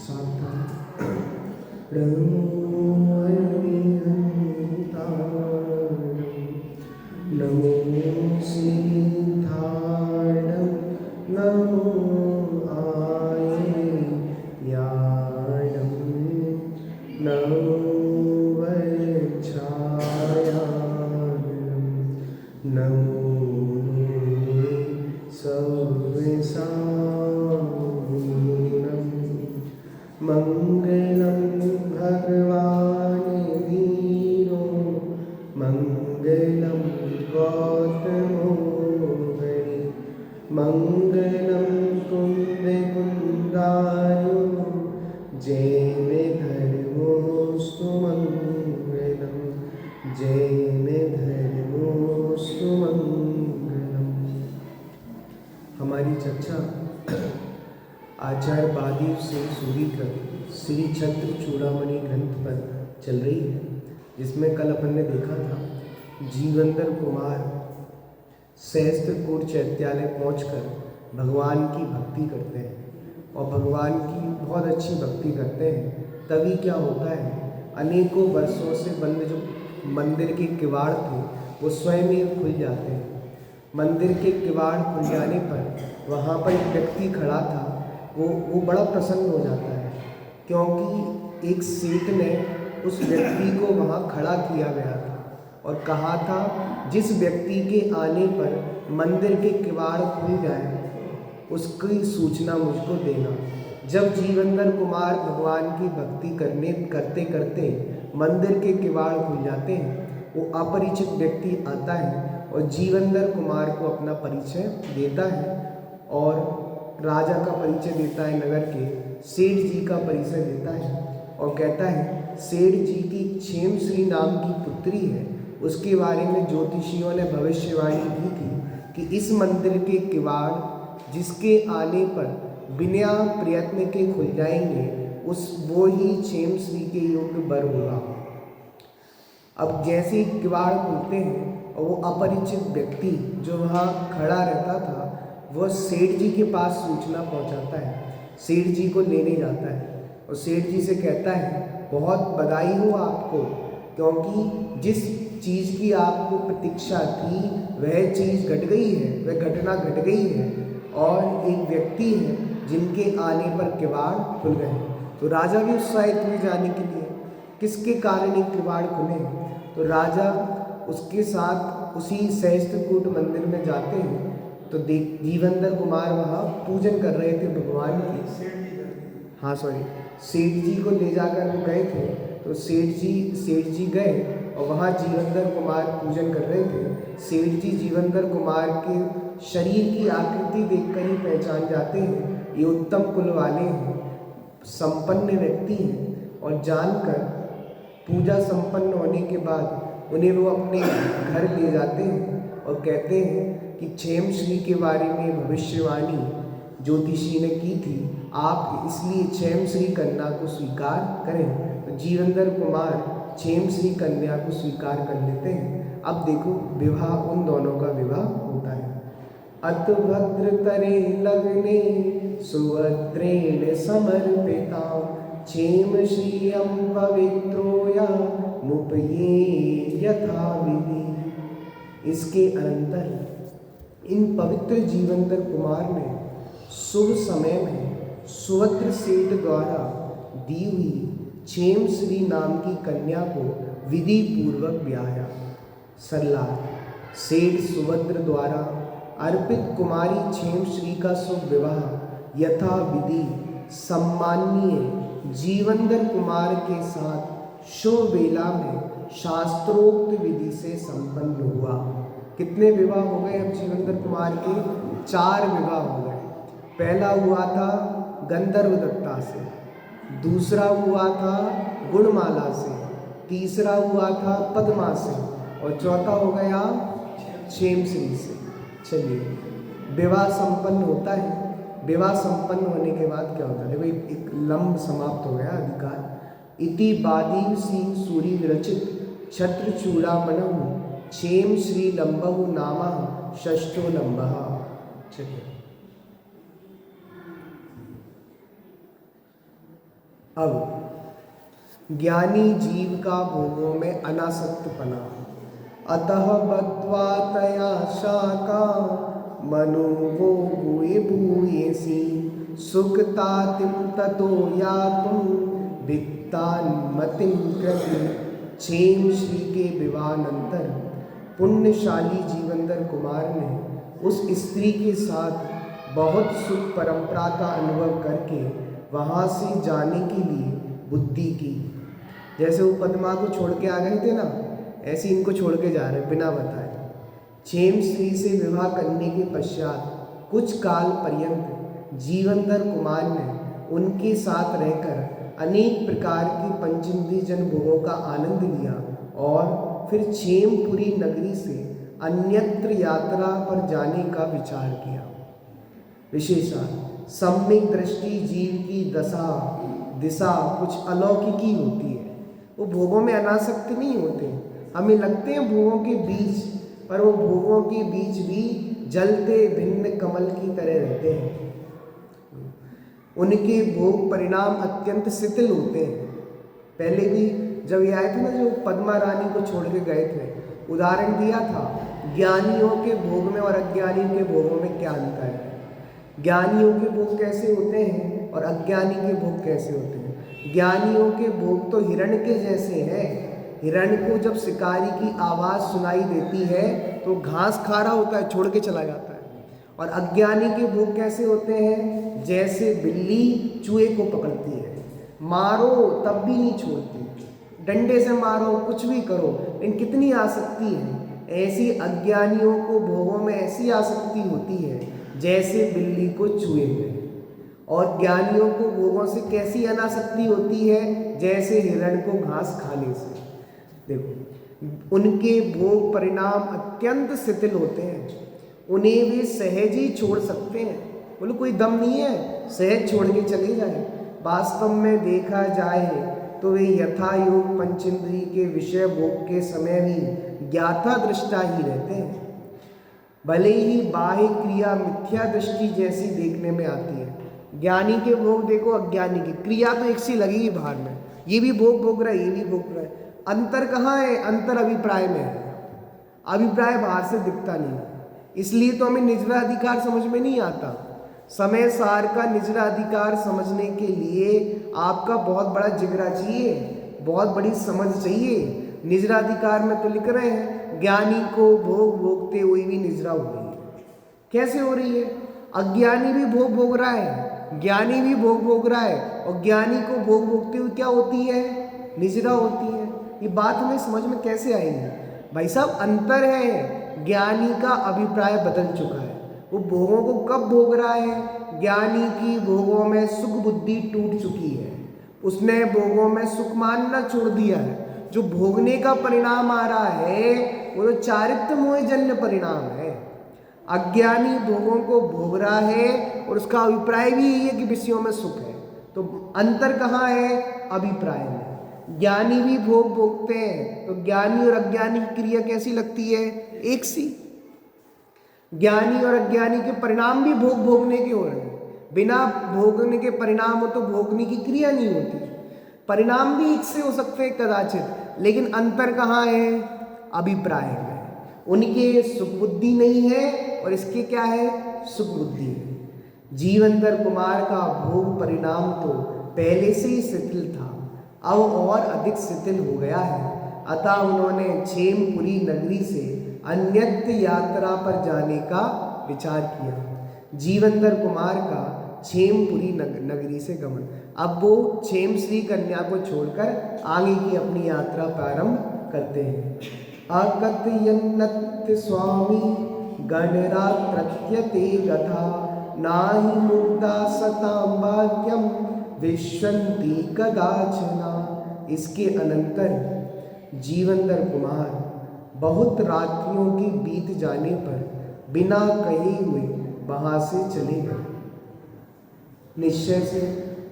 नमो सिद्धाणं नमो आयर्याणं नमो वज्रायाणं नमो सव्यसायनं मङ्गलं भगवान् वीरो मङ्गलं गौतमो हरि मङ्गलं कुन्दकुन्दायो जैन धर्मोऽस्तु मङ्गलं जैन धर्मोऽस्तु मङ्गलम्। हमारी चर्चा आचार्य बादीव सिंह सूरी कृत श्री छत्र चूड़ामणि ग्रंथ पर चल रही है, जिसमें कल अपन ने देखा था जीवंदर कुमार सहस्त्रकूट चैत्यालय पहुंचकर भगवान की भक्ति करते हैं और भगवान की बहुत अच्छी भक्ति करते हैं। तभी क्या होता है, अनेकों वर्षों से बंद जो मंदिर के किवाड़ थे वो स्वयं ही खुल जाते हैं। मंदिर के किवाड़ खुल जाने पर वहाँ पर एक व्यक्ति खड़ा था, वो बड़ा प्रसन्न हो जाता है, क्योंकि एक सेठ ने उस व्यक्ति को वहाँ खड़ा किया गया था और कहा था जिस व्यक्ति के आने पर मंदिर के किवाड़ खुल जाए उसकी सूचना मुझको देना। जब जीवंदर कुमार भगवान की भक्ति करते करते मंदिर के किवाड़ खुल जाते हैं, वो अपरिचित व्यक्ति आता है और जीवंदर कुमार को अपना परिचय देता है और राजा का परिचय देता है, नगर के सेठ जी का परिचय देता है और कहता है सेठ जी की क्षेमश्री नाम की पुत्री है, उसके बारे में ज्योतिषियों ने भविष्यवाणी की थी कि इस मंदिर के किवाड़ जिसके आने पर बिना प्रयत्न के खुल जाएंगे वो ही क्षेमश्री के योग्य वर होगा। अब जैसे ही किवाड़ खुलते हैं और वो अपरिचित व्यक्ति जो वहाँ खड़ा रहता था वह सेठ जी के पास सूचना पहुँचाता है, सेठ जी को लेने जाता है और सेठ जी से कहता है बहुत बधाई हो आपको, क्योंकि जिस चीज़ की आपको प्रतीक्षा थी वह चीज़ घट गई है, वह घटना घट गई है और एक व्यक्ति है जिनके आने पर किवाड़ खुल गए। तो राजा भी उत्साहित हुए जाने के लिए, किसके कारण एक किवाड़ खुले। तो राजा उसके साथ उसी सहस्त्रकूट मंदिर में जाते हैं तो जीवंदर कुमार वहाँ पूजन कर रहे थे भगवान की। सेठ जी को ले जाकर वो गए थे, तो सेठ जी गए और वहाँ जीवंदर कुमार पूजन कर रहे थे। सेठ जी जीवंदर कुमार के शरीर की आकृति देखकर ही पहचान जाते हैं ये उत्तम कुल वाले हैं, संपन्न व्यक्ति हैं, और जानकर पूजा संपन्न होने के बाद उन्हें वो अपने घर ले जाते हैं और कहते हैं कि क्षेमश्री के बारे में भविष्यवाणी ज्योतिषी ने की थी, आप इसलिए क्षेमश्री कन्या को स्वीकार करें। तो जीवंदर कुमार क्षेमश्री कन्या को स्वीकार कर लेते हैं। अब देखो विवाह, उन दोनों का विवाह होता है। अत भद्र तरे लग्ने सुभद्रेण समर्पिता क्षेमश्रियं पवित्रोया मुपये यथा विधि। इसके अनंतर इन पवित्र जीवंदर कुमार ने शुभ समय में सुभद्र सेठ द्वारा दी हुई क्षेमश्री नाम की कन्या को विधि पूर्वक ब्याहा। सरला सेठ सुभद्र द्वारा अर्पित कुमारी क्षेमश्री का शुभ विवाह यथा विधि सम्माननीय जीवंदर कुमार के साथ शुभ वेला में शास्त्रोक्त विधि से संपन्न हुआ। कितने विवाह हो गए अब जीवंदर कुमार के? 4 विवाह हो गए। पहला हुआ था गंधर्व दत्ता से, दूसरा हुआ था गुणमाला से, तीसरा हुआ था पद्मा से और चौथा हो गया क्षेमश्री से। चलिए विवाह संपन्न होता है। विवाह संपन्न होने के बाद क्या होता है, देखो एक लंब समाप्त हो गया अधिकार। इति बादीव सिंह सूरी विरचित छत्र चूड़ामणौ क्षेमश्री लंबहु नामा षष्ठो लंबः। चलिए अब ज्ञानी जीव का भोगों में अनासक्तपना, अतः बद्ध्वा तया शाखा मनो वो भूये भूयेसी सुखतातिम ततो यातुम वित्तान मतिम कृति। क्षेम श्री के विवाहानंतर पुण्यशाली जीवंदर कुमार ने उस स्त्री के साथ बहुत सुख परंपरा का अनुभव करके वहाँ से जाने के लिए बुद्धि की। जैसे वो पद्मा को छोड़ के आ गए थे ना, ऐसे इनको छोड़ के जा रहे बिना बताए। क्षेम श्री से विवाह करने के पश्चात कुछ काल पर्यंत जीवंदर कुमार ने उनके साथ रहकर अनेक प्रकार की पंचेंद्रिय जन भोगों का आनंद लिया और फिर क्षेमपुरी नगरी से अन्यत्र यात्रा पर जाने का विचार किया। विशेषण सम्यक दृष्टि जीव की दिशा कुछ अलौकिकी होती है। वो भोगों में अनासक्त नहीं होते। हमें लगते हैं भोगों के बीच, पर वो भोगों के बीच भी जलते भिन्न कमल की तरह रहते हैं। उनके भोग परिणाम अत्यंत शिथिल होते हैं। पहले भी जब ये आए थे ना, जो पद्मा रानी को छोड़ के गए थे, उदाहरण दिया था ज्ञानियों के भोग में और अज्ञानियों के भोगों में क्या अंतर है। ज्ञानियों के भोग कैसे होते हैं और अज्ञानी के भोग कैसे होते हैं। ज्ञानियों के भोग तो हिरण के जैसे हैं। हिरण को जब शिकारी की आवाज़ सुनाई देती है तो घास खा रहा होता है, छोड़ के चला जाता है। और अज्ञानी के भोग कैसे होते हैं, जैसे बिल्ली चूहे को पकड़ती है, मारो तब भी नहीं छोड़ती, डंडे से मारो, कुछ भी करो, लेकिन कितनी आसक्ति है। ऐसी अज्ञानियों को भोगों में ऐसी आसक्ति होती है जैसे बिल्ली को चूहे में। और ज्ञानियों को भोगों से कैसी अनासक्ति होती है, जैसे हिरण को घास खाने से। देखो, उनके भोग परिणाम अत्यंत शिथिल होते हैं। उन्हें वे सहज ही छोड़ सकते हैं। बोलो कोई दम नहीं है, सहज छोड़ के चले जाए। वास्तव में देखा जाए तो वे यथा योग पंचेंद्रिय के विषय भोग के समय भी ज्ञाता दृष्टा ही रहते हैं। भले ही बाह्य क्रिया मिथ्या दृष्टि जैसी देखने में आती है। ज्ञानी के भोग देखो, अज्ञानी की क्रिया तो एक सी लगेगी बाहर में, ये भी भोग रहा है, ये भी भोग रहा है। अंतर कहाँ है? अंतर अभिप्राय में है। अभिप्राय बाहर से दिखता नहीं है, इसलिए तो हमें निजराधिकार समझ में नहीं आता। समय सार का निजराधिकार समझने के लिए आपका बहुत बड़ा जिगरा चाहिए, बहुत बड़ी समझ चाहिए। निजराधिकार में तो लिख रहे हैं ज्ञानी को भोग भोगते हुए भी निजरा हो रही है। कैसे हो रही है? अज्ञानी भी भोग रहा है, ज्ञानी भी भोग रहा है, और ज्ञानी को भोग भोगते हुए क्या होती है? निजरा होती है। ये बात हमें समझ में कैसे आएगी? भाई साहब, अंतर है। ज्ञानी का अभिप्राय बदल चुका है। वो भोगों को कब भोग रहा है? ज्ञानी की भोगों में सुख बुद्धि टूट चुकी है। उसने भोगों में सुख मानना छोड़ दिया है। जो भोगने का परिणाम आ रहा है वो तो चारित्र मोहजन्य परिणाम है। अज्ञानी भोगों को भोग रहा है और उसका अभिप्राय भी यही है कि विषयों में सुख है। तो अंतर कहाँ है? अभिप्राय में। ज्ञानी भी भोग भोगते हैं, तो ज्ञानी और अज्ञानी की क्रिया कैसी लगती है? एक सी। ज्ञानी और अज्ञानी के परिणाम भी भोगने के हो रहे हैं। बिना भोगने के परिणाम हो तो भोगने की क्रिया नहीं होती। परिणाम भी एक से हो सकते हैं कदाचित, लेकिन अंतर कहाँ है? अभिप्राय में। उनके सुख बुद्धि नहीं है और इसके क्या है? सुख बुद्धि है। जीवंदर कुमार का भोग परिणाम तो पहले से ही शिथिल था, अब और अधिक शिथिल हो गया है। अतः उन्होंने क्षेमपुरी नगरी से अन्यत्र यात्रा पर जाने का विचार किया। जीवंदर कुमार का क्षेमपुरी नगरी से गमन। अब वो क्षेमश्री कन्या को छोड़कर आगे की अपनी यात्रा प्रारंभ करते हैं। अकथयन्नत् स्वामी गणरात्रत्यते गथा नाहि मुग्धा सतां भाग्यम विश्वन्ति कदाचना। इसके अनंतर जीवंदर कुमार बहुत रात्रियों के बीत जाने पर बिना कहे हुए वहाँ से चले गए। निश्चय से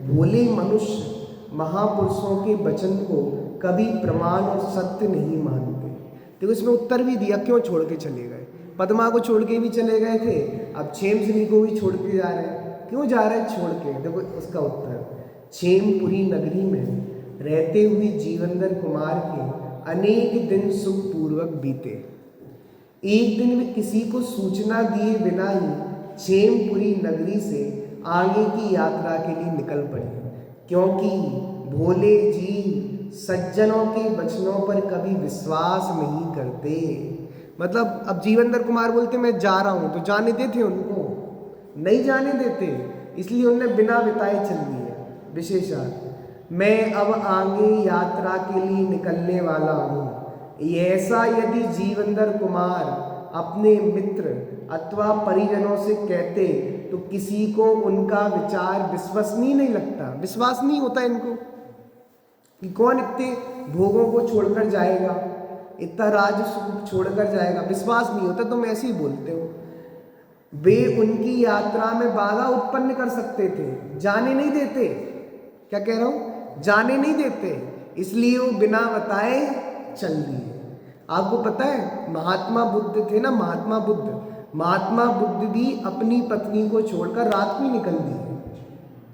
भोले मनुष्य महापुरुषों के वचन को कभी प्रमाण और सत्य नहीं मानते। देखो, इसमें उत्तर भी दिया क्यों छोड़ के चले गए। पद्मा को छोड़ के भी चले गए थे, अब क्षेमश्री को भी छोड़ के जा रहे हैं। क्यों जा रहे हैं छोड़ के? देखो उसका उत्तर, क्षेमपुरी नगरी में रहते हुए जीवनधर कुमार के अनेक दिन सुखपूर्वक बीते। एक दिन वे किसी को सूचना दिए बिना ही क्षेमपुरी नगरी से आगे की यात्रा के लिए निकल पड़े, क्योंकि भोले जी सज्जनों के वचनों पर कभी विश्वास नहीं करते। मतलब अब जीवनधर कुमार बोलते मैं जा रहा हूं, तो जाने देते उनको? नहीं जाने देते, इसलिए उन्होंने बिना बताए चल दिए। विशेषार्थ, मैं अब आगे यात्रा के लिए निकलने वाला हूँ। ऐसा यदि जीवनधर कुमार अपने मित्र अथवा परिजनों से कहते तो किसी को उनका विचार विश्वसनीय नहीं लगता। विश्वास नहीं होता इनको कि कौन इतने भोगों को छोड़कर जाएगा, इतना राज सुख छोड़कर जाएगा। विश्वास नहीं होता, तुम ऐसे ही बोलते हो। वे उनकी यात्रा में बाधा उत्पन्न कर सकते थे, जाने नहीं देते। क्या कह रहा हूं? जाने नहीं देते, इसलिए वो बिना बताए चल दिए। आपको पता है महात्मा बुद्ध थे ना, महात्मा बुद्ध भी अपनी पत्नी को छोड़कर रात में निकल दिए।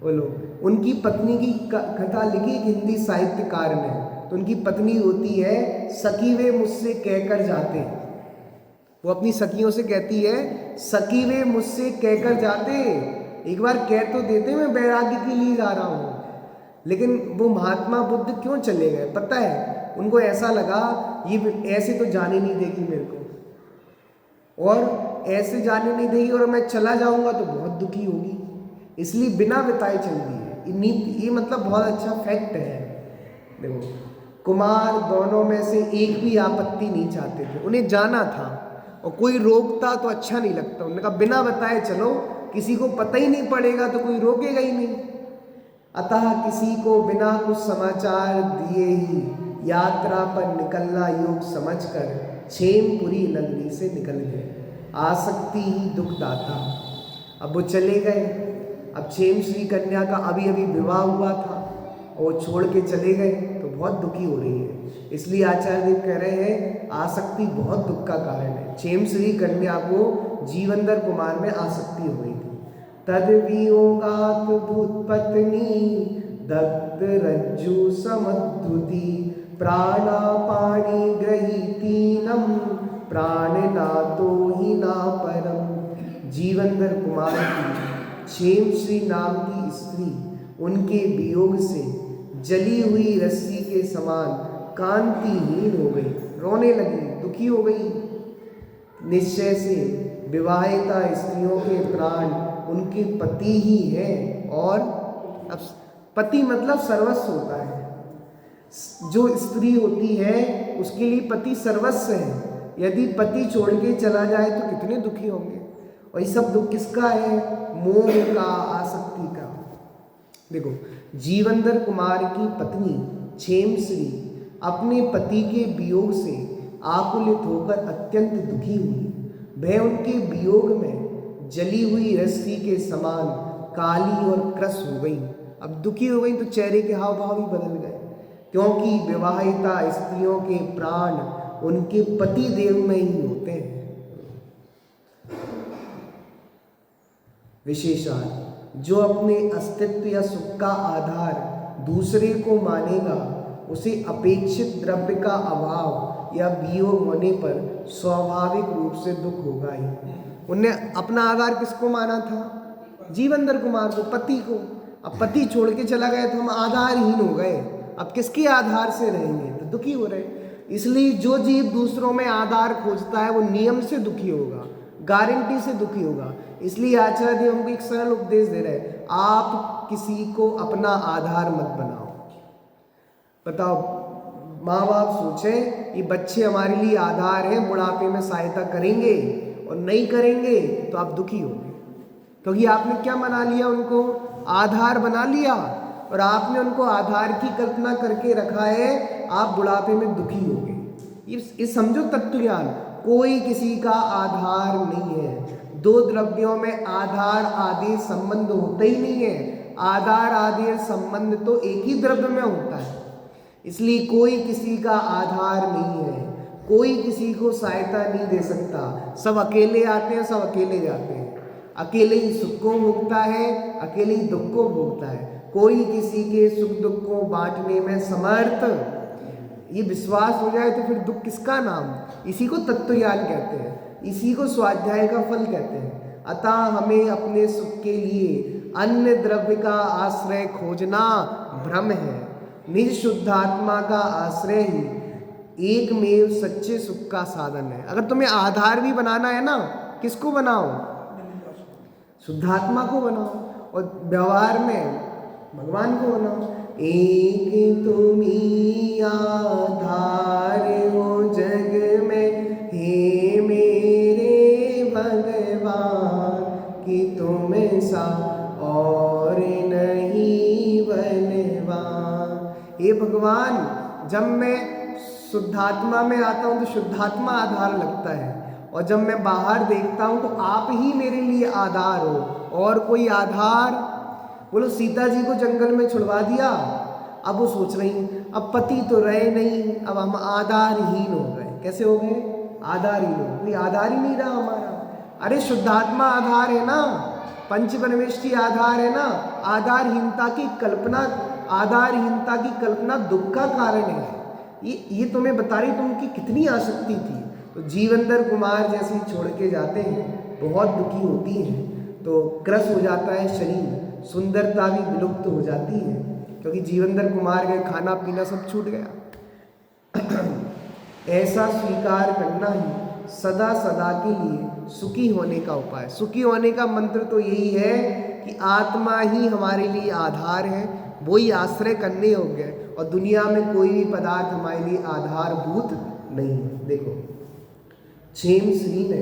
बोलो, उनकी पत्नी की कथा लिखी एक हिंदी साहित्यकार ने, तो उनकी पत्नी होती है सखी वे मुझसे कहकर जाते। वो अपनी सखियों से कहती है सखी वे मुझसे कहकर जाते, एक बार कह तो देते मैं वैराग्य के लिए जा रहा हूँ। लेकिन वो महात्मा बुद्ध क्यों चले गए पता है? उनको ऐसा लगा ये ऐसे तो जाने नहीं देगी मेरे को, और ऐसे जाने नहीं देगी और मैं चला जाऊंगा तो बहुत दुखी होगी, इसलिए बिना बताए चल दिए। ये मतलब बहुत अच्छा फैक्ट है। देखो, कुमार दोनों में से एक भी आपत्ति नहीं चाहते थे, उन्हें जाना था और कोई रोकता तो अच्छा नहीं लगता। उन्होंने कहा बिना बताए चलो, किसी को पता ही नहीं पड़ेगा तो कोई रोकेगा ही नहीं। अतः किसी को बिना कुछ समाचार दिए ही यात्रा पर निकलना योग समझकर क्षेमपुरी नगरी से निकल गए। आसक्ति ही दुखदाता। अब वो चले गए। अब क्षेम श्री कन्या का अभी अभी विवाह हुआ था और छोड़ के चले गए तो बहुत दुखी हो रही है। इसलिए आचार्य देव कह रहे हैं आसक्ति बहुत दुख का कारण है। क्षेम श्री कन्या को जीवनधर कुमार में आसक्ति हो गई थी। तद वियोगात् भूतपत्नी दग्ध रज्जु समद्रुति प्राणापानि ग्रहीतीनं प्राणनातो ही ना परम। जीवनधर कुमार की क्षेमश्री नाम की स्त्री उनके वियोग से जली हुई रस्सी के समान कांतिहीन हो गई, रोने लगी, दुखी हो गई। निश्चय से विवाहिता स्त्रियों के प्राण उनके पति ही हैं, और अब पति मतलब सर्वस्व होता है। जो स्त्री होती है उसके लिए पति सर्वस्व है। यदि पति छोड़ के चला जाए तो कितने दुखी होंगे। और ये सब दुख किसका है? मोह का, आसक्ति का। देखो, जीवनधर कुमार की पत्नी क्षेमश्री अपने पति के वियोग से आकुलित होकर अत्यंत दुखी हुई। वह उनके वियोग में जली हुई रस्सी के समान काली और क्रस हो गई। अब दुखी हो गई तो चेहरे के हाव भाव भी बदल गए, क्योंकि विवाहिता स्त्रियों के प्राण उनके पति देव में ही होते हैं। विशेषार्थ, जो अपने अस्तित्व या सुख का आधार दूसरे को मानेगा उसे अपेक्षित द्रव्य का अभाव या वियोग होने पर स्वाभाविक रूप से दुख होगा ही। उनने अपना आधार किसको माना था? जीवनधर कुमार को, पति को। अब पति छोड़ के चला गया तो हम आधारहीन हो गए, अब किसके आधार से रहेंगे? तो दुखी हो रहे। इसलिए जो जीव दूसरों में आधार खोजता है वो नियम से दुखी होगा, गारंटी से दुखी होगा। इसलिए आचार्य देव हमको एक सरल उपदेश दे रहे हैं, आप किसी को अपना आधार मत बनाओ। बताओ, माँ बाप सोचे ये बच्चे हमारे लिए आधार हैं, बुढ़ापे में सहायता करेंगे, और नहीं करेंगे तो आप दुखी होंगे, क्योंकि आपने क्या बना लिया? उनको आधार बना लिया, और आपने उनको आधार की कल्पना करके रखा है। आप बुढ़ापे में दुखी होंगे। ये समझो तत्व ज्ञान। कोई किसी का आधार नहीं है। दो द्रव्यों में आधार आदि संबंध होता ही नहीं है। आधार आदि संबंध तो एक ही द्रव्य में होता है। इसलिए कोई किसी का आधार नहीं है, कोई किसी को सहायता नहीं दे सकता। सब अकेले आते हैं, सब अकेले जाते हैं। अकेले ही सुख को भोगता है, अकेले ही दुख को भोगता है। कोई किसी के सुख दुख को बांटने में समर्थ। ये विश्वास हो जाए तो फिर दुख किसका नाम। इसी को तत्व ज्ञान कहते हैं, इसी को स्वाध्याय का फल कहते हैं। अतः हमें अपने सुख के लिए अन्य द्रव्य का आश्रय खोजना भ्रम है। निज शुद्धात्मा का आश्रय ही एकमेव सच्चे सुख का साधन है। अगर तुम्हें आधार भी बनाना है ना, किसको बनाओ, शुद्धात्मा को बनाओ, और व्यवहार में भगवान को बनाओ। एक तुम ही आधार हो जग में, हे मेरे भगवान, कि तुम सा और नहीं बलवान। हे भगवान, जब मैं शुद्धात्मा में आता हूँ तो शुद्धात्मा आधार लगता है, और जब मैं बाहर देखता हूँ तो आप ही मेरे लिए आधार हो, और कोई आधार। बोलो, सीता जी को जंगल में छुड़वा दिया, अब वो सोच रही अब पति तो रहे नहीं, अब हम आधारहीन हो गए। कैसे हो गए, आधारहीन हो, कोई आधार ही नहीं रहा हमारा। अरे शुद्धात्मा आधार है ना, पंच परमेष्ठी आधार है ना। आधारहीनता की कल्पना, आधारहीनता की कल्पना दुख का कारण है। ये तुम्हें बता रही तुम की कितनी आसक्ति थी। तो जीवंदर कुमार जैसे ही छोड़ के जाते हैं, बहुत दुखी होती हैं, तो क्रस हो जाता है शरीर, सुंदरता भी विलुप्त हो जाती है, क्योंकि जीवंदर कुमार के खाना पीना सब छूट गया। ऐसा स्वीकार करना ही सदा सदा के लिए सुखी होने का उपाय। सुखी होने का मंत्र तो यही है कि आत्मा ही हमारे लिए आधार है, वो ही आश्रय करने योग्य है, और दुनिया में कोई भी पदार्थ हमारे लिए आधारभूत नहीं है। देखो, क्षेमश्री ने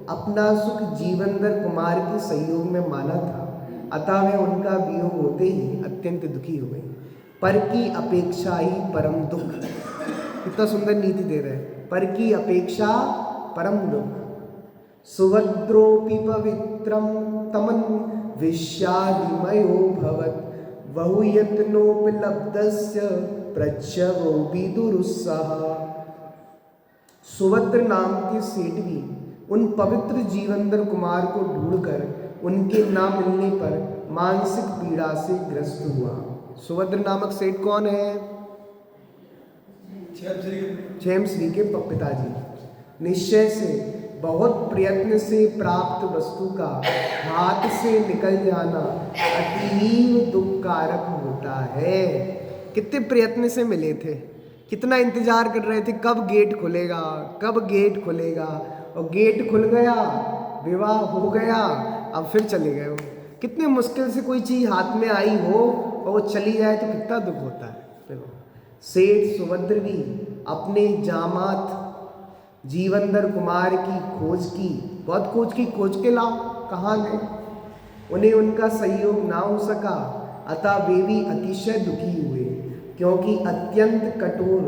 अपना सुख जीवंदर कुमार के सहयोग में माना था, अतः वह उनका वियोग होते ही अत्यंत दुखी हो गई। पर की अपेक्षा ही परम दुख। कितना सुंदर नीति दे रहे हैं, पर की अपेक्षा परम दुख। सुभद्रोपि पवित्रम तमन विषादिमयो भवत, बहुयत्नोपलब्धस्य प्रच्यवो विदुरुत्साह। सुभद्र नाम के सेठ भी उन पवित्र जीवंदर कुमार को ढूंढकर उनके ना मिलने पर मानसिक पीड़ा से ग्रस्त हुआ। सुभद्र नामक सेठ कौन है, क्षेमश्री के पिताजी। निश्चय से बहुत प्रयत्न से प्राप्त वस्तु का हाथ से निकल जाना अतीव दुखकारक होता है। कितने प्रयत्न से मिले थे, कितना इंतजार कर रहे थे, कब गेट खुलेगा, कब गेट खुलेगा, और गेट खुल गया, विवाह हो गया, अब फिर चले गए हो। कितने मुश्किल से कोई चीज़ हाथ में आई हो और वो चली जाए तो कितना दुख होता है। देखो, सेठ सुभद्र भी अपने जामात जीवंदर कुमार की खोज की, बहुत खोज की, खोज के लाओ, कहाँ गए। उन्हें उनका सहयोग ना हो सका, अतः वे भी अतिशय दुखी हुए, क्योंकि अत्यंत कठोर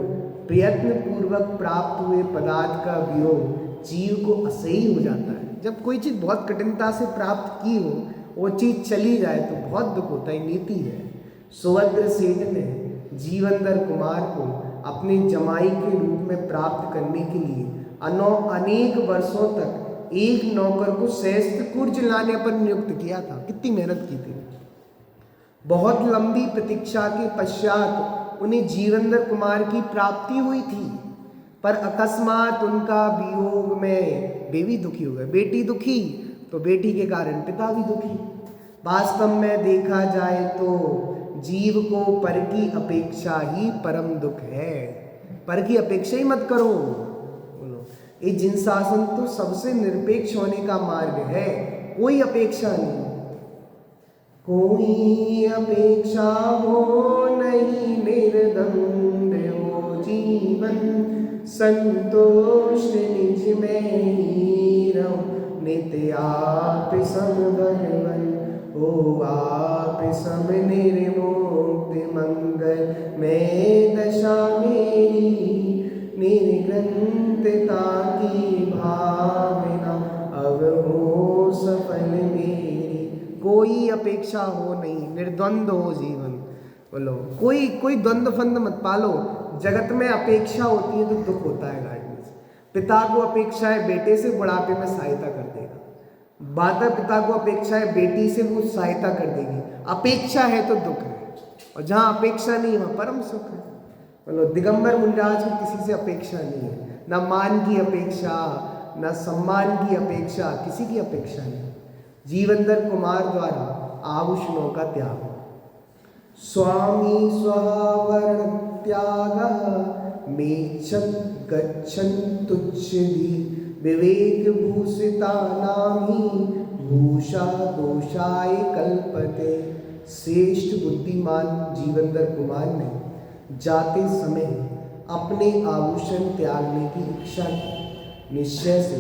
प्रयत्न पूर्वक प्राप्त हुए पदार्थ का वियोग जीव को असह्य हो जाता है। जब कोई चीज़ बहुत कठिनता से प्राप्त की हो, वो चीज़ चली जाए तो बहुत दुख होता है, नीति है। सुभद्र सेठ ने जीवंदर कुमार को अपने जमाई के रूप में प्राप्त करने के लिए अनेक वर्षों तक एक नौकर को सहस्त्रकुर्ज लाने पर नियुक्त किया था। कितनी मेहनत की थी। बहुत लंबी प्रतीक्षा के पश्चात उन्हें जीवंदर कुमार की प्राप्ति हुई थी, पर अकस्मात उनका वियोग में वे भी दुखी हो गए। बेटी दुखी तो बेटी के कारण पिता भी दुखी। वास्तव में देखा जाए तो जीव को पर की अपेक्षा ही परम दुख है। पर की अपेक्षा ही मत करो। बोलो, ये जिनशासन तो सबसे निरपेक्ष होने का मार्ग है, कोई अपेक्षा नहीं। कोई अपेक्षा हो नहीं, निर्द्वंद हो जीवन, संतोष निज में ही रहो, नित्य आप सम भगवन, ओ आप सम निर्मुक्ति मंगल में दशा मेरी, निर्ग्रंथता की भावना अब हो सफल मेरी। कोई अपेक्षा हो नहीं, निर्द्वंद हो जीवन। बोलो, कोई द्वंद्व फंद मत पालो। जगत में अपेक्षा होती है तो दुख होता है। गाइडेंस, पिता को अपेक्षा है बेटे से बुढ़ापे में सहायता कर देगा, माता पिता को अपेक्षा है बेटी से वो सहायता कर देगी। अपेक्षा है तो दुख है। और जहाँ अपेक्षा नहीं वहाँ परम सुख है। मतलब दिगंबर मुंडराज को किसी से अपेक्षा नहीं है, ना मान की अपेक्षा, ना सम्मान की अपेक्षा, किसी की अपेक्षा नहीं। जीवंदर कुमार द्वारा आभूषणों का त्याग। स्वामी स्ववर्ण त्याग मेच्छत् गच्छन्तुच्छ्री विवेक भूषिता नामी भूषा दोषाय कल्पते। श्रेष्ठ बुद्धिमान जीवंदर कुमार ने जाते समय अपने आभूषण त्यागने की इच्छा की। निश्चय से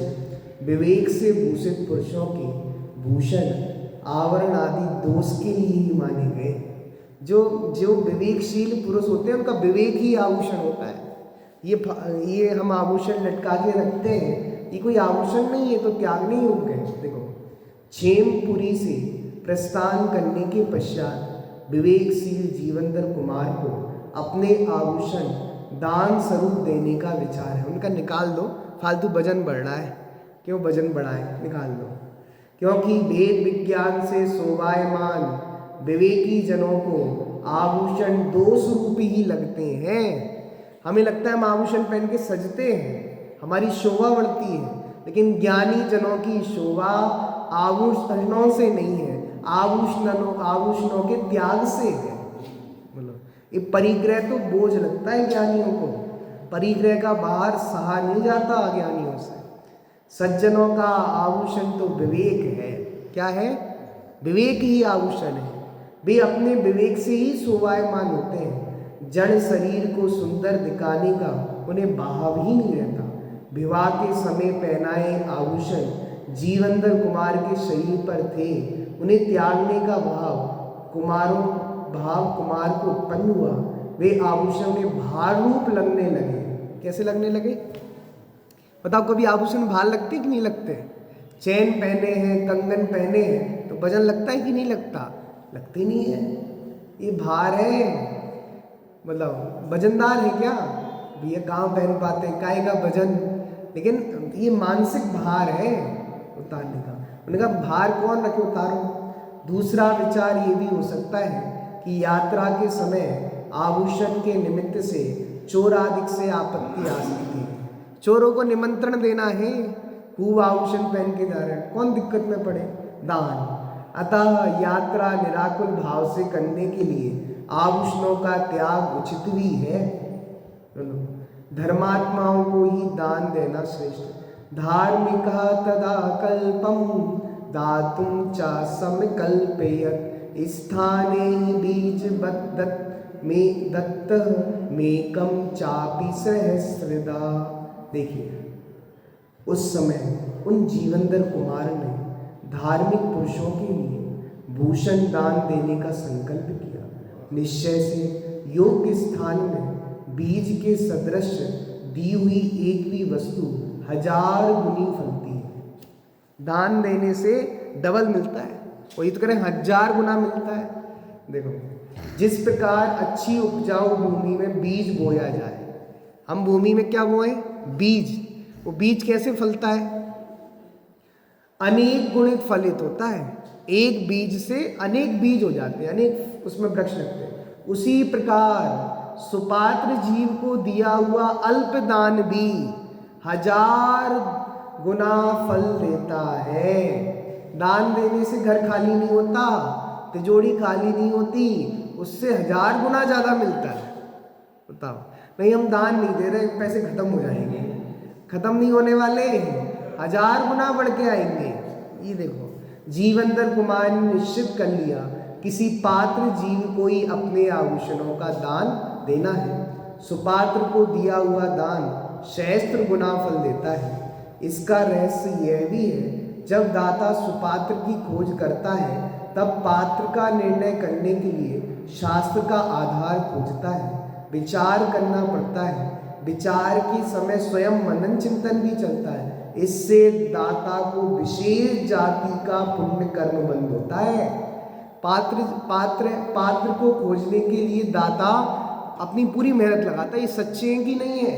विवेक से भूषित पुरुषों के भूषण आवरण आदि दोष के लिए ही माने गए। जो विवेकशील पुरुष होते हैं उनका विवेक ही आभूषण होता है। ये हम आभूषण लटका के रखते हैं, ये कोई आभूषण नहीं है, तो त्यागने ही हो गए। देखो, क्षेमपुरी से प्रस्थान करने के पश्चात विवेकशील जीवंदर कुमार को अपने आभूषण दान स्वरूप देने का विचार है। उनका निकाल दो, फालतू वजन बढ़ रहा है, क्यों वजन बढ़ाए, निकाल दो। क्योंकि वेद विज्ञान से शोभायमान विवेकी जनों को आभूषण दोष रूपी ही लगते हैं। हमें लगता है हम आभूषण पहन के सजते हैं, हमारी शोभा बढ़ती है, लेकिन ज्ञानी जनों की शोभा आभूषणों से नहीं है, आभूषणों के त्याग से है। बोलो, ये परिग्रह तो बोझ लगता है ज्ञानियों को, परिग्रह का बाहर सहा नहीं जाता अज्ञानियों से। सज्जनों का आभूषण तो विवेक है। क्या है? विवेक ही आभूषण है। वे अपने विवेक से ही शोभायमान होते हैं। जड़ शरीर को सुंदर दिखाने का उन्हें भाव ही नहीं रहता। विवाह के समय पहनाए आभूषण जीवंदर कुमार के शरीर पर थे, उन्हें त्यागने का भाव कुमार को उत्पन्न हुआ। वे आभूषण में भार रूप लगने लगे। कैसे लगने लगे बताओ? कभी आभूषण भार लगते कि नहीं लगते? चैन पहने हैं, कंगन पहने हैं, तो वजन लगता है कि नहीं लगता? लगते नहीं है। ये भार है, मतलब वजनदार है क्या भैया? कहाँ पहन पाते, काहे का वजन? लेकिन ये मानसिक भार है उतारने का। उन्होंने कहा भार कौन रखे, उतारो। दूसरा विचार ये भी हो सकता है कि यात्रा के समय आभूषण के निमित्त से चोर आदि से आपत्ति आ सकती है। चोरों को निमंत्रण देना है, खूब आभूषण पहन के जा रहे हैं, कौन दिक्कत में पड़े? दान। अतः यात्रा निराकुल भाव से करने के लिए आभूषणों का त्याग उचित भी है। धर्मात्माओं को ही दान देना श्रेष्ठ। धार्मिक तदा कल्पम दातुम चा समकल्पयत् स्थाने बीज बद्दत में दत्त मेकम चापि सहस्रदा। देखिए, उस समय उन जीवंदर कुमार ने धार्मिक पुरुषों के लिए भूषण दान देने का संकल्प किया। निश्चय से योग्य स्थान में बीज के सदृश दी हुई एक भी वस्तु 1000 गुनी फलती है। दान देने से डबल मिलता है, वही तो करें 1000 गुना मिलता है। देखो, जिस प्रकार अच्छी उपजाऊ भूमि में बीज बोया जाए, हम भूमि में क्या बोए? बीज। वो बीज कैसे फलता है? अनेक गुणित फलित होता है। एक बीज से अनेक बीज हो जाते हैं, अनेक उसमें वृक्ष लगते हैं। उसी प्रकार सुपात्र जीव को दिया हुआ अल्प दान भी 1000 गुना फल देता है। दान देने से घर खाली नहीं होता, तिजोरी खाली नहीं होती, उससे 1000 गुना ज़्यादा मिलता है। बताओ, नहीं हम दान नहीं दे रहे, पैसे खत्म हो जाएंगे, खत्म नहीं होने वाले, 1000 गुना बढ़ के आएंगे। ये देखो, जीवंदर कुमार ने निश्चित कर लिया किसी पात्र जीव को ही अपने आभूषणों का दान देना है। सुपात्र को दिया हुआ दान सहस्त्र गुना फल देता है। इसका रहस्य यह भी है, जब दाता सुपात्र की खोज करता है तब पात्र का निर्णय करने के लिए शास्त्र का आधार खोजता है, विचार करना पड़ता है। विचार के समय स्वयं मनन चिंतन भी चलता है। इससे दाता को विशेष जाति का पुण्य कर्म बंद होता है। पात्र को खोजने के लिए दाता अपनी पूरी मेहनत लगाता है। ये सच्चे हैं कि नहीं है?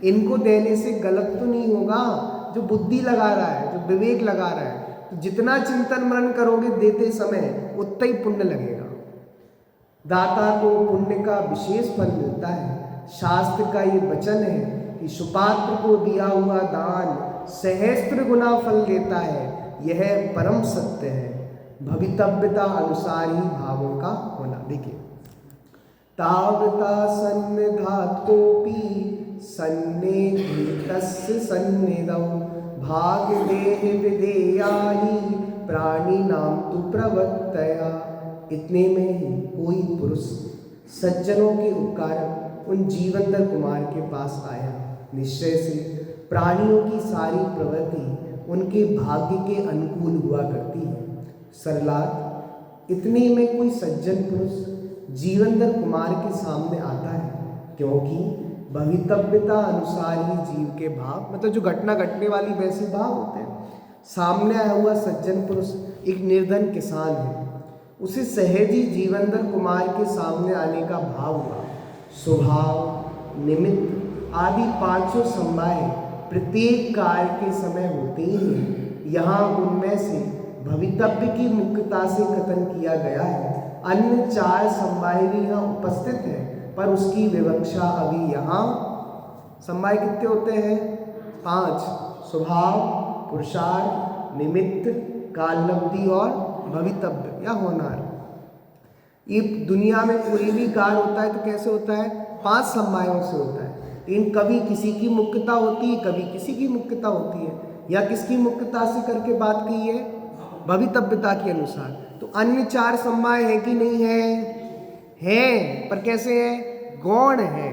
इनको देने से गलत तो नहीं होगा? जो बुद्धि लगा रहा है, जो विवेक लगा रहा है, तो जितना चिंतन मनन करोगे देते समय उतना ही पुण्य लगेगा। दाता को पुण्य का विशेष फल मिलता है। शास्त्र का ये वचन है कि सुपात्र को दिया हुआ दान सहस्त्र गुना फल देता है। यह परम सत्य है। भवितव्यता अनुसार ही भावों का होना। देखिए, तावता सन्निधातोपि सन्निधितस्य सन्निधौ भागदेह विधेयाहि प्राणिनां तु प्रवत्तया। इतने में ही कोई पुरुष सज्जनों के उपकारक उन जीवंतर कुमार के पास आया। निश्चय से प्राणियों की सारी प्रवृत्ति उनके भाग्य के अनुकूल हुआ करती है। सरलाद, इतने में कोई सज्जन पुरुष जीवंतर कुमार के सामने आता है, क्योंकि भवितव्यता अनुसार ही जीव के भाव, मतलब जो घटना घटने वाली वैसे भाव होते हैं। सामने आया हुआ सज्जन पुरुष एक निर्धन किसान है। उसे सहज ही जीवंतर कुमार के सामने आने का भाव हुआ। स्वभाव, निमित्त आदि पांचों समवाय प्रत्येक कार्य के समय होते ही हैं। यहाँ उनमें से भवितव्य की मुख्यता से कथन किया गया है। अन्य चार समवाय भी यहाँ उपस्थित है, पर उसकी विवक्षा अभी यहाँ। समवाय कितने होते हैं? 5। स्वभाव, पुरुषार्थ, निमित्त, काललब्धि और भवितव्य या होनार। ये दुनिया में कोई भी कार्य होता है तो कैसे होता है? 5 समवायों से होता है। लेकिन कभी किसी की मुख्यता होती है, कभी किसी की मुख्यता होती है। या किसकी मुख्यता से करके बात की है? भवितव्यता के अनुसार। तो अन्य 4 समवाय है कि नहीं है? हैं, पर कैसे है? गौण है।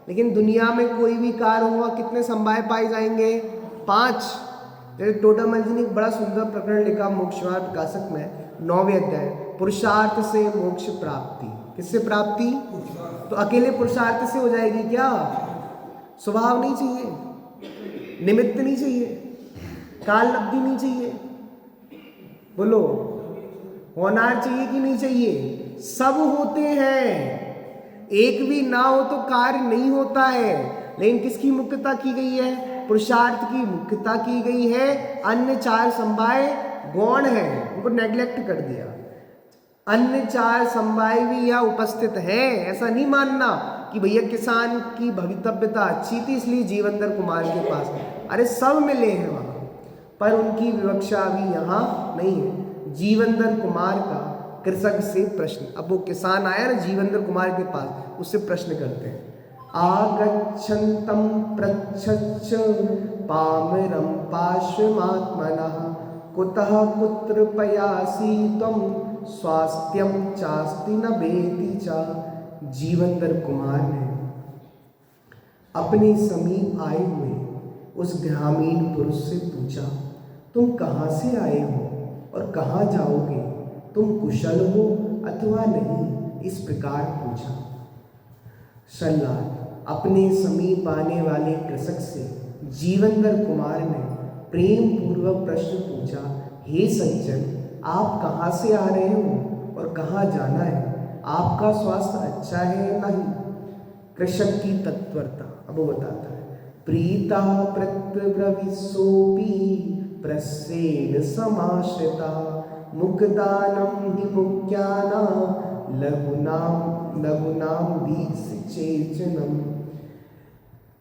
लेकिन दुनिया में कोई भी कार्य हुआ कितने समवाय पाए जाएंगे? 5। टोडामल जी ने एक बड़ा सुंदर प्रकरण लिखा मोक्षवाद प्रकाशक में 9वें अध्याय, पुरुषार्थ से मोक्ष प्राप्ति। किससे प्राप्ति? तो अकेले पुरुषार्थ से हो जाएगी क्या? स्वभाव नहीं चाहिए, निमित्त नहीं चाहिए, काललब्धि नहीं चाहिए, बोलो होनार चाहिए कि नहीं चाहिए? सब होते हैं। एक भी ना हो तो कार्य नहीं होता है। लेकिन किसकी मुख्यता की गई है? पुरुषार्थ की मुख्यता की गई है। अन्य 4 समवाय गौण है, उनको नेग्लेक्ट कर दिया। अन्य 4 समवाय भी यहाँ उपस्थित हैं। ऐसा नहीं मानना कि भैया किसान की भवितव्यता अच्छी थी इसलिए जीवंतर कुमार के पास, अरे सब मिले हैं वहाँ, पर उनकी विवक्षा अभी यहाँ नहीं है। जीवंतर कुमार का कृषक से प्रश्न, अब वो किसान आया ना जीवंतर कुमार के पास, उससे प्रश्न करते हैं। आगच्छन्तं पृच्छच्च पामरं पार्श्वमात्मनः कुतः कुत्र पयासी त्वं स्वास्थ्यं चास्ति न वेति च। जीवंतर कुमार ने अपने समीप आए हुए उस ग्रामीण पुरुष से पूछा, तुम कहाँ से आए हो और कहाँ जाओगे? तुम कुशल हो अथवा नहीं? इस प्रकार पूछा। सल्लाद, अपने समीप आने वाले कृषक से जीवंतर कुमार ने प्रेम पूर्वक प्रश्न पूछा, हे सज्जन, आप कहाँ से आ रहे हो और कहाँ जाना है? आपका स्वास्थ्य अच्छा है या नहीं? कृषक की तत्परता, अब वो बताता है। प्रीता प्रत्यब्रवीत्सोऽपि प्रस्येन समाश्रिता मुक्दानं हि मुक्यानां लघुनां विचेचनम्।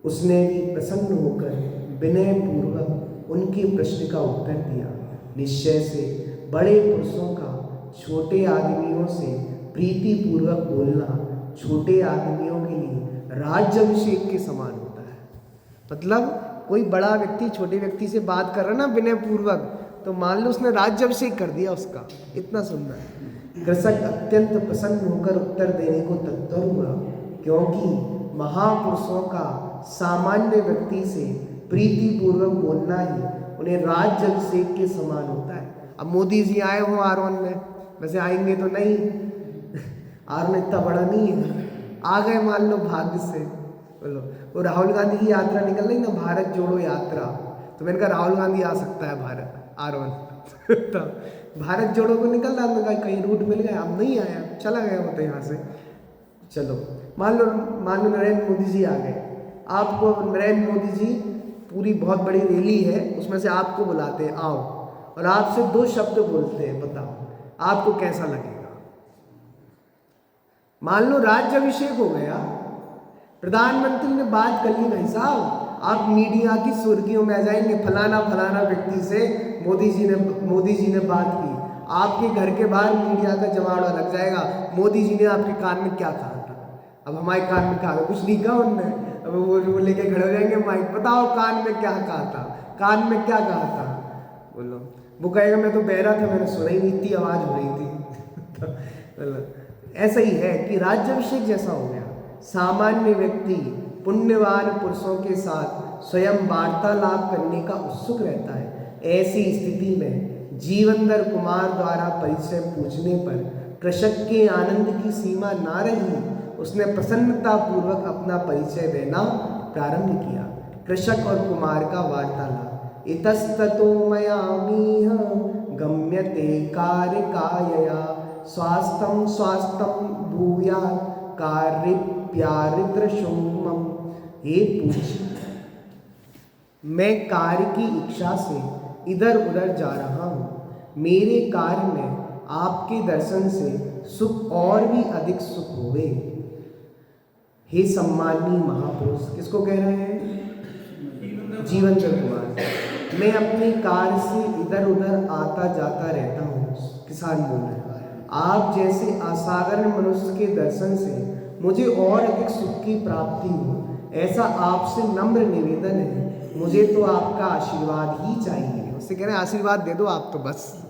उसने भी प्रसन्न होकर विनय पूर्वक उनके प्रश्न का उत्तर दिया। निश्चय से बड़े पुरुषों का छोटे आदमियों से प्रीति पूर्वक बोलना छोटे आदमियों के लिए राज्याभिषेक के समान होता है। मतलब कोई बड़ा व्यक्ति छोटे व्यक्ति से बात कर रहा है ना विनय पूर्वक, तो मान लो उसने राज्याभिषेक कर दिया उसका, इतना सुंदर। कृषक अत्यंत प्रसन्न होकर उत्तर देने को तत्पर हुआ, क्योंकि महापुरुषों का सामान्य व्यक्ति से प्रीति पूर्वक बोलना ही उन्हें राज्याभिषेक के समान होता है। अब मोदी जी आए हो आरोन में, वैसे आएंगे तो नहीं, आरोन इतना बड़ा नहीं है, आ गए मान लो भाग्य से। बोलो, वो राहुल गांधी की यात्रा निकल रही ना, भारत जोड़ो यात्रा, तो मैंने कहा राहुल गांधी आ सकता है भारत आरोन तो भारत जोड़ो को निकल रहा, मैंने कहा कहीं रूट मिल गया, अब नहीं आया, चला गया वो तो यहाँ से। चलो मान लो नरेंद्र मोदी जी आ गए, आपको नरेंद्र मोदी जी पूरी बहुत बड़ी रैली है, उसमें से आपको बुलाते हैं आओ, और आपसे 2 शब्द बोलते हैं, बताओ आपको कैसा लगेगा? मान लो राज्याभिषेक हो गया, प्रधानमंत्री ने बात कर ली, भाई साहब आप मीडिया की सुर्खियों में आ जाएंगे, फलाना फलाना व्यक्ति से मोदी जी ने बात की, आपके घर के बाहर मीडिया का जमावड़ा लग जाएगा, मोदी जी ने आपके कान में क्या कहा था। अब हमारे कान में कहा, कुछ नहीं कहा उनने, अब वो लेके खड़े हो जाएंगे माइक, बताओ कान में क्या कहा था, कान में क्या कहा था, बोलो। वो कहेगा मैं तो बहरा था, मैंने सुना ही नहीं, इतनी आवाज हो रही थी। तो ऐसा ही है कि राज्याभिषेक जैसा हो गया। सामान्य व्यक्ति पुण्यवान पुरुषों के साथ स्वयं वार्तालाप करने का उत्सुक रहता है। ऐसी स्थिति में जीवंदर कुमार द्वारा परिचय पूछने पर कृषक के आनंद की सीमा ना रही, उसने प्रसन्नता पूर्वक अपना परिचय देना प्रारंभ किया। कृषक और कुमार का वार्तालाप। इतस्ततो मयामीह गम्यते कार्य कायया, स्वास्थ्यम स्वास्थ्यम भूयात् कार्य प्यारित्रशुमम। हे पूछ, मैं कार्य की इच्छा से इधर उधर जा रहा हूँ, मेरे कार्य में आपके दर्शन से सुख और भी अधिक सुख होवे। हे सम्माननीय महापुरुष, किसको कह रहे हैं? जीवंदर कुमार। मैं अपने कार्य से इधर उधर आता जाता रहता हूँ। किसान बोल रहे हैं, आप जैसे असाधारण मनुष्य के दर्शन से मुझे और अधिक सुख की प्राप्ति हो, ऐसा आपसे नम्र निवेदन है। मुझे तो आपका आशीर्वाद ही चाहिए। उससे कह रहे हैं आशीर्वाद दे दो आप, तो बस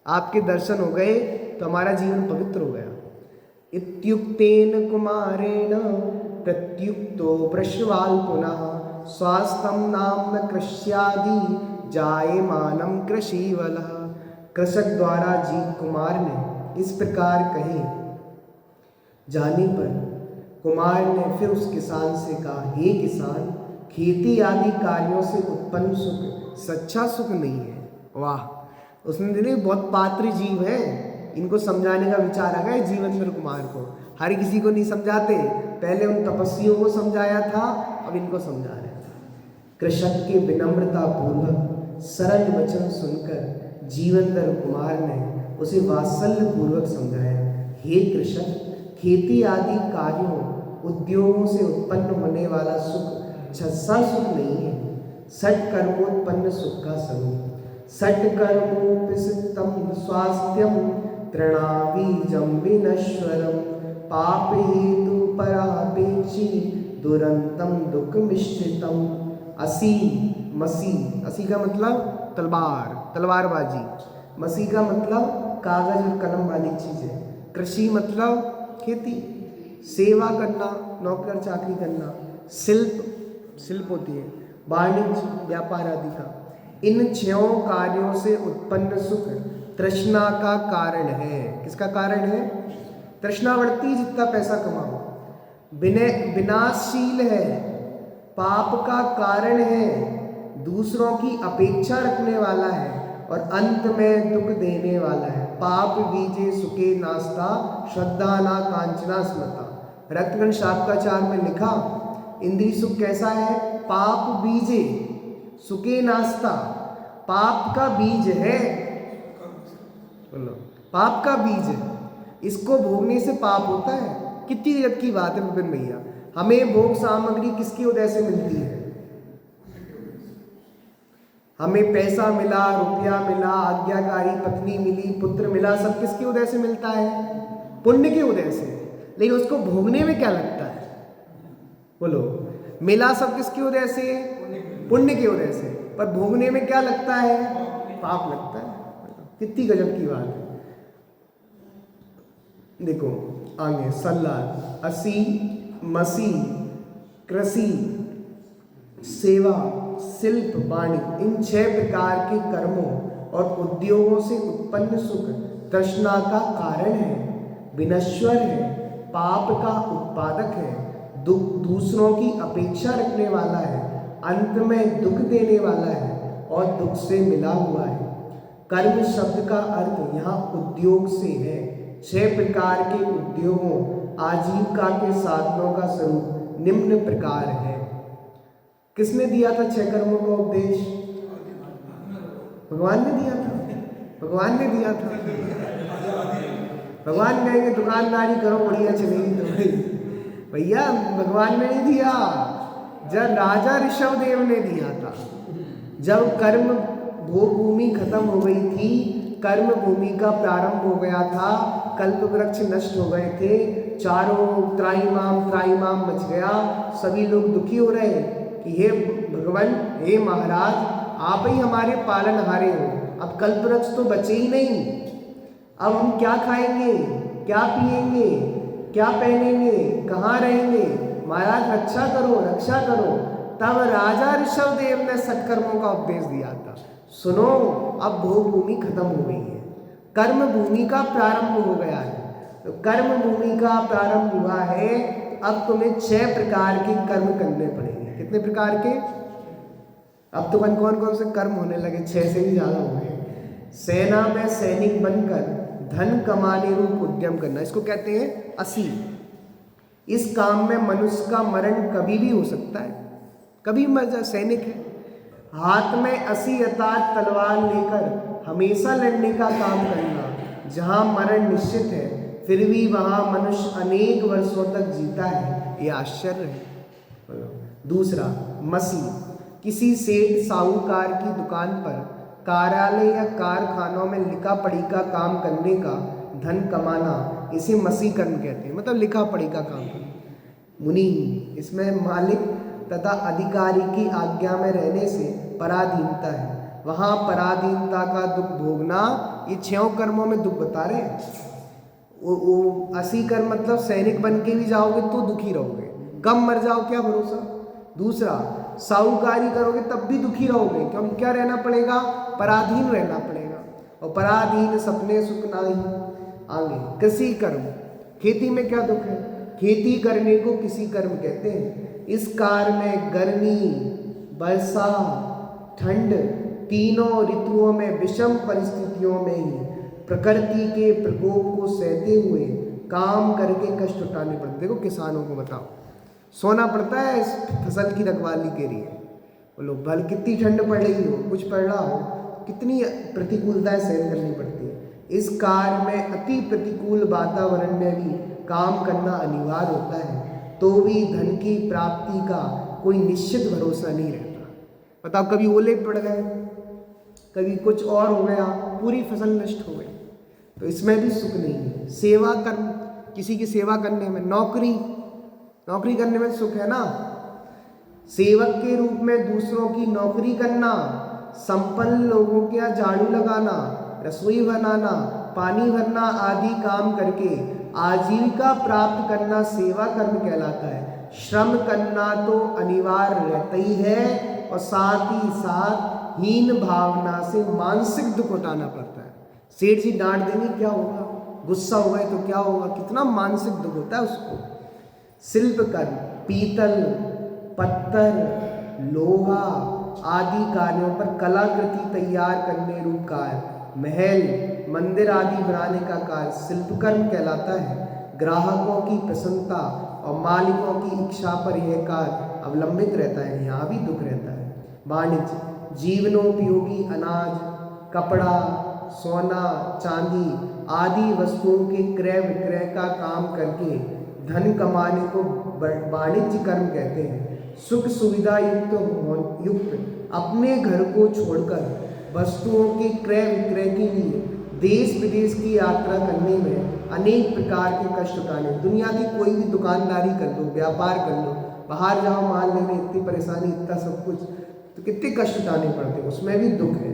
आपके दर्शन हो गए तो हमारा जीवन पवित्र हो गया। इत्युक्तेन कुमारेण प्रत्युक्तो वृषवाल पुनः, स्वास्थ्यम नाम न कृष्यादि जायमानम कृषिवलः। कृषक द्वारा जी कुमार ने इस प्रकार कहे जाने पर कुमार ने फिर उस किसान से कहा, हे किसान, खेती आदि कार्यों से उत्पन्न सुख सच्चा सुख नहीं है। वाह, उसने देखिए बहुत पात्र जीव है, इनको समझाने का विचार आ गया जीवंदर कुमार को। हर किसी को नहीं समझाते, पहले उन तपस्वियों को समझाया था, अब इनको समझा रहे थे। कृषक के विनम्रता पूर्वक सरल वचन सुनकर जीवंदर कुमार ने उसे वात्सल्य पूर्वक समझाया, हे कृषक, खेती आदि कार्यों उद्योगों से उत्पन्न होने वाला सुख सच्चा सुख नहीं है, सट कर्मोत्पन्न सुख का स्वरूप। सट कर्मोपसितम स्वास्थ्यम तृणाबीजम विनश्वरम, पाप हेतु परापेक्षी दुरंतम दुख मिश्रितम। असी मसी, असी का मतलब तलवार, तलवारबाजी। मसी का मतलब कागज और कलम वाली चीजें। कृषि मतलब खेती, सेवा करना, नौकर चाकरी करना। शिल्प, शिल्प होती है वाणिज्य व्यापार आदि का। इन छयों कार्यों से उत्पन्न सुख तृष्णा का कारण है। किसका कारण है? तृष्णा बढ़ती जितना पैसा कमाओ। विनाशशील है, पाप का कारण है, दूसरों की अपेक्षा रखने वाला है और अंत में दुख देने वाला है। पाप बीजे सुखे नास्ता, श्रद्धा ना कांचना स्मृता। रक्तगण शापकाचार में लिखा, इंद्रिय सुख कैसा है? पाप बीजे सुखे नास्ता, पाप का बीज है। बोलो, पाप का बीज है, इसको भोगने से पाप होता है। कितनी गजब की बात है विपिन भैया। हमें भोग सामग्री किसकी वजह से मिलती है? हमें पैसा मिला, रुपया मिला, आज्ञाकारी पत्नी मिली, पुत्र मिला, सब किसकी वजह से मिलता है? पुण्य की वजह से। लेकिन उसको भोगने में क्या लगता है? बोलो, मिला सब किसकी वजह से? पुण्य की वजह से, पर भोगने में क्या लगता है? पाप लगता है। कितनी गजब की बात है। देखो आगे, सल्लाह, असी, मसी, कृषि, सेवा, शिल्प, वाणी, इन 6 प्रकार के कर्मों और उद्योगों से उत्पन्न सुख तृष्णा का कारण है, विनश्वर है, पाप का उत्पादक है, दूसरों की अपेक्षा रखने वाला है, अंत में दुख देने वाला है और दुख से मिला हुआ है। कर्म शब्द का अर्थ यहाँ उद्योग से है। 6 प्रकार के उद्योगों आजीविका के साधनों का स्वरूप निम्न प्रकार है। किसने दिया था 6 कर्मों का उपदेश? भगवान ने दिया था। भगवान ने दिया था। भगवान कहेंगे दुकानदारी करो बढ़िया चलेगी तो भाई। भैया भगवान ने नहीं दिया, जब राजा ऋषभदेव ने दिया था। जब कर्म भूमि खत्म हो गई थी, कर्म भूमि का प्रारंभ हो गया था, कल्प वृक्ष नष्ट हो गए थे, चारों त्राईमाम मच गया, सभी लोग दुखी हो रहे कि हे भगवान, हे महाराज, आप ही हमारे पालनहारे हो, अब कल्प वृक्ष तो बचे ही नहीं, अब हम क्या खाएंगे, क्या पिएंगे, क्या पहनेंगे, कहाँ रहेंगे, महाराज रक्षा करो, रक्षा करो। तब राजा ऋषभदेव ने सत्कर्मों का उपदेश दिया था। सुनो, अब भोग भूमि खत्म हो गई है, कर्म भूमि का प्रारंभ हो गया है। तो कर्म भूमि का प्रारंभ हुआ है, अब तुम्हें 6 प्रकार के कर्म करने पड़ेंगे। कितने प्रकार के? अब तो कौन कौन से कर्म होने लगे, 6 से भी ज्यादा हो गए। सेना में सैनिक बनकर धन कमाने रूप उद्यम करना, इसको कहते हैं असी। इस काम में मनुष्य का मरण कभी भी हो सकता है, कभी मर जाए। सैनिक है, हाथ में 80 अर्थात तलवार लेकर हमेशा लड़ने का काम करना, जहां मरण निश्चित है फिर भी वहां मनुष्य अनेक वर्षों तक जीता है, ये आश्चर्य है। दूसरा, मसी, किसी सेठ साहूकार की दुकान पर कार्यालय या कारखानों में लिखा पढ़ी का काम करने का, धन कमाना, इसे मसी कर्म कहते हैं, मतलब लिखा पढ़ी का काम करना। मुनि, इसमें मालिक तथा अधिकारी की आज्ञा में रहने से पराधीनता है, वहाँ पराधीनता का दुख भोगना, ये 6 कर्मों में दुख बता रहे हैं। वो 80 कर्म मतलब सैनिक बन के भी जाओगे तो दुखी रहोगे, कम मर जाओ क्या भरोसा। दूसरा, साहूकारी करोगे तब भी दुखी रहोगे, क्योंकि क्या रहना पड़ेगा, पराधीन रहना पड़ेगा, और पराधीन सपने सुख नाही। आगे, कृषि कर्म, खेती में क्या दुख है, खेती करने को कृषि कर्म कहते हैं। इस कार्य में गर्मी, वर्षा, ठंड, तीनों ऋतुओं में विषम परिस्थितियों में ही प्रकृति के प्रकोप को सहते हुए काम करके कष्ट उठाने पड़ते। देखो किसानों को बताओ, सोना पड़ता है इस फसल की रखवाली के लिए, बोलो भल कितनी ठंड पड़ रही हो, कुछ पड़ रहा हो, कितनी प्रतिकूलताएं सहन करनी पड़ती है। इस कार्य में अति प्रतिकूल वातावरण में भी काम करना अनिवार्य होता है, तो भी धन की प्राप्ति का कोई निश्चित भरोसा नहीं रहता। बताओ, कभी ओले पड़ गए, कभी कुछ और हो गया, पूरी फसल नष्ट हो गई, तो इसमें भी सुख नहीं है। सेवा कर्म, किसी की सेवा करने में, नौकरी करने में सुख है ना, सेवक के रूप में दूसरों की नौकरी करना, संपन्न लोगों के यहाँ झाड़ू लगाना, रसोई बनाना, पानी भरना आदि काम करके आजीविका प्राप्त करना सेवा कर्म कहलाता है। श्रम करना तो अनिवार्य रहता ही है, और साथ ही साथ हीन भावना से मानसिक दुख उठाना पड़ता है। सेठ जी डांट देंगे क्या होगा, गुस्सा हो गए तो क्या होगा, कितना मानसिक दुख होता है उसको। शिल्प कर्म, पीतल, पत्थर, लोहा आदि कार्यों पर कलाकृति तैयार करने रूप कार्य, महल, मंदिर आदि बनाने का कार्य शिल्पकर्म कहलाता है। ग्राहकों की प्रसन्नता और मालिकों की इच्छा पर यह कार्य अवलंबित रहता है, यहाँ भी दुख रहता है। वाणिज्य, जीवनोपयोगी अनाज, कपड़ा, सोना, चांदी आदि वस्तुओं के क्रय विक्रय का काम करके धन कमाने को वाणिज्य कर्म कहते हैं। सुख सुविधा युक्त अपने घर को छोड़कर वस्तुओं के क्रय विक्रय के लिए देश विदेश की यात्रा करने में अनेक प्रकार के कष्ट उठाने। दुनिया की कोई भी दुकानदारी कर लो, व्यापार कर लो, बाहर जाओ माल लेने, इतनी परेशानी, इतना सब कुछ, तो कितने कष्ट उठाने पड़ते हैं, उसमें भी दुख है।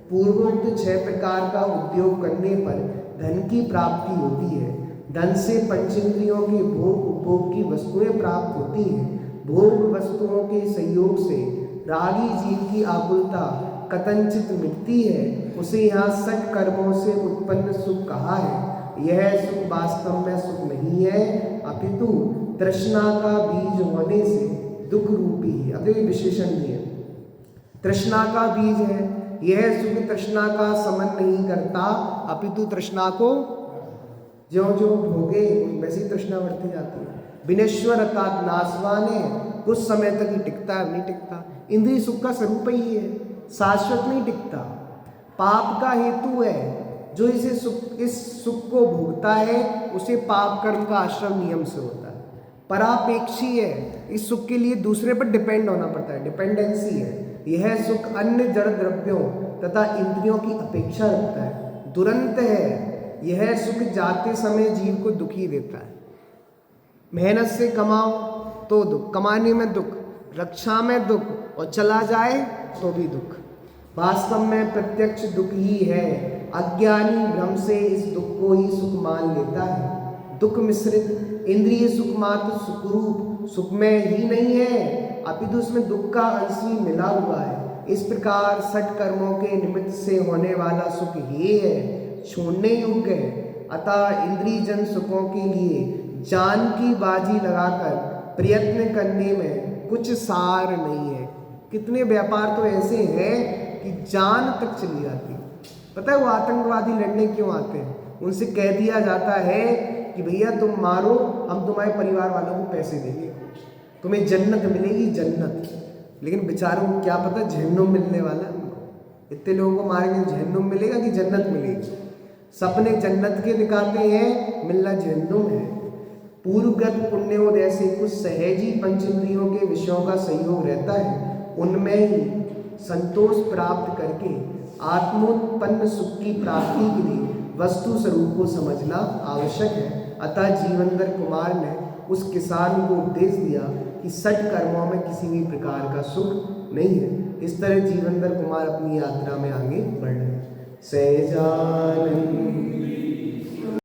पूर्वोक्त 6 प्रकार का उद्योग करने पर धन की प्राप्ति होती है। धन से पंचेंद्रियों के भोग उपभोग की वस्तुएं प्राप्त होती हैं। भोग वस्तुओं के संयोग से रागी जीव की आकुलता कथनचित मिटती है, उसे यहाँ सठ कर्मों से उत्पन्न सुख कहा है। यह सुख वास्तव में सुख नहीं है, अपितु तृष्णा का बीज होने से दुख रूपी है। अब ये विशेषण दिए, तृष्णा का बीज है, यह सुख तृष्णा का समन नहीं करता, अपितु तृष्णा को ज्यों ज्यों भोगे वैसी तृष्णा बढ़ती जाती है। विनश्वर अर्थात नाशवान है, कुछ समय तक ही टिकता है, नहीं टिकता। इंद्रिय सुख का स्वरूप ही है, शाश्वत नहीं टिकता। पाप का हेतु है, जो इस सुख को भोगता है उसे पाप कर्म का आश्रम नियम से होता है। परापेक्षी है, इस सुख के लिए दूसरे पर डिपेंड होना पड़ता है, डिपेंडेंसी है। यह सुख अन्य जड़ द्रव्यों तथा इंद्रियों की अपेक्षा रखता है। दुरंत है, यह सुख जाते समय जीव को दुखी देता है। मेहनत से कमाओ तो दुख, कमाने में दुख, रक्षा में दुख, और चला जाए तो भी दुख। वास्तव में प्रत्यक्ष दुख ही है। अज्ञानी भ्रम से इस दुख को ही सुख मान लेता है। दुख मिश्रित इंद्रिय सुख मात्र सुखरूप सुख में ही नहीं है, अपितु उसमें दुख का अंश ही मिला हुआ है। इस प्रकार सठ कर्मों के निमित्त से होने वाला सुख ही है, छोड़ने योग्य है। अतः इंद्रिय जन सुखों के लिए जान की बाजी लगाकर प्रयत्न करने में कुछ सार नहीं है। कितने व्यापार तो ऐसे हैं कि जान तक चली जाती है। पता है वो आतंकवादी लड़ने क्यों आते हैं? उनसे कह दिया जाता है कि भैया तुम मारो, हम तुम्हारे परिवार वालों को पैसे देंगे, तुम्हें जन्नत मिलेगी, जन्नत। लेकिन बेचारों को क्या पता जहन्नुम मिलने वाला है उनको। इतने लोगों को मारेंगे जहन्नुम मिलेगा कि जन्नत मिलेगी? सपने जन्नत के दिखाते हैं, मिलना जहन्नुम है। पूर्वगत पुण्योदय से कुछ सहजी पंचेंद्रियों के विषयों का संयोग रहता है, उनमें ही संतोष प्राप्त करके आत्मोत्पन्न सुख की प्राप्ति के लिए वस्तु स्वरूप को समझना आवश्यक है। अतः जीवनधर कुमार ने उस किसान को उपदेश दिया कि सठ कर्मों में किसी भी प्रकार का सुख नहीं है। इस तरह जीवनधर कुमार अपनी यात्रा में आगे बढ़ रहे हैं। सहजानंद